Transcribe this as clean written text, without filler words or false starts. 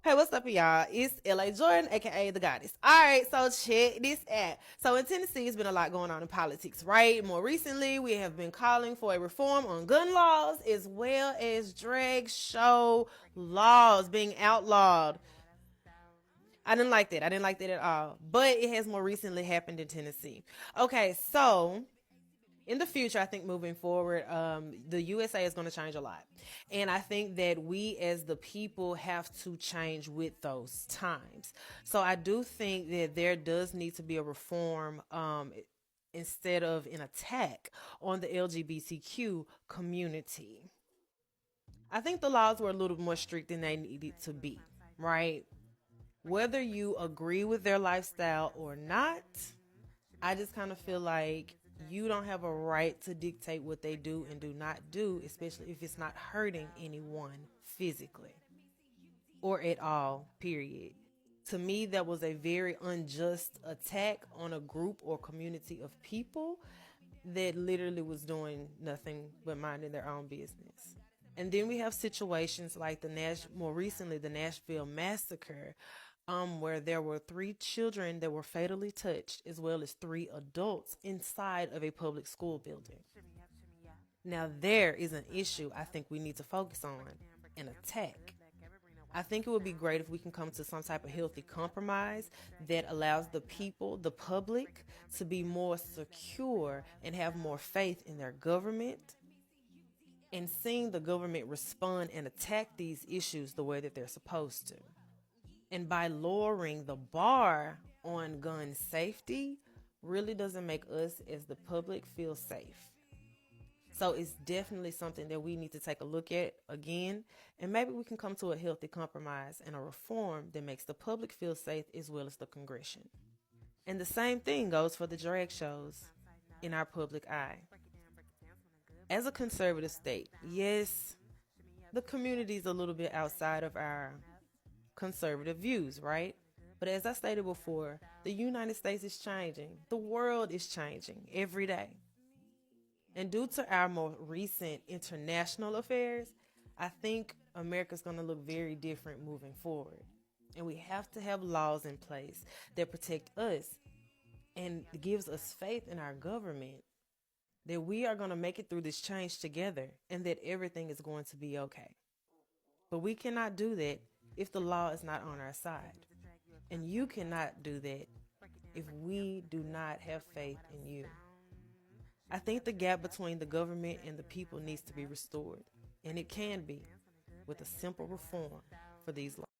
Hey, what's up, y'all? It's LA Jordan, aka the Goddess. All right, so check this out. So in Tennessee, it's been a lot going on in politics, right? More recently, we have been calling for a reform on gun laws as well as drag show laws being outlawed. I didn't like that. I didn't like that at all. But it has more recently happened in Tennessee. Okay, so in the future, I think moving forward, the USA is going to change a lot. And I think that we as the people have to change with those times. So I do think that there does need to be a reform instead of an attack on the LGBTQ community. I think the laws were a little more strict than they needed to be, right? Whether you agree with their lifestyle or not, I just kind of feel like you don't have a right to dictate what they do and do not do, especially if it's not hurting anyone physically or at all, period. To me, that was a very unjust attack on a group or community of people that literally was doing nothing but minding their own business. And then we have situations like more recently, the Nashville massacre, where there were three children that were fatally touched, as well as three adults inside of a public school building. Now, there is an issue I think we need to focus on an attack. I think it would be great if we can come to some type of healthy compromise that allows the people, the public, to be more secure and have more faith in their government, and seeing the government respond and attack these issues the way that they're supposed to. And by lowering the bar on gun safety, really doesn't make us as the public feel safe. So it's definitely something that we need to take a look at again, and maybe we can come to a healthy compromise and a reform that makes the public feel safe as well as the Congression. And the same thing goes for the drag shows in our public eye. As a conservative state, yes, the community is a little bit outside of our conservative views, right? But as I stated before, the United States is changing. The world is changing every day. And due to our more recent international affairs, I think America's going to look very different moving forward. And we have to have laws in place that protect us and gives us faith in our government that we are going to make it through this change together and that everything is going to be okay. But we cannot do that if the law is not on our side. And you cannot do that if we do not have faith in you. I think the gap between the government and the people needs to be restored. And it can be with a simple reform for these laws.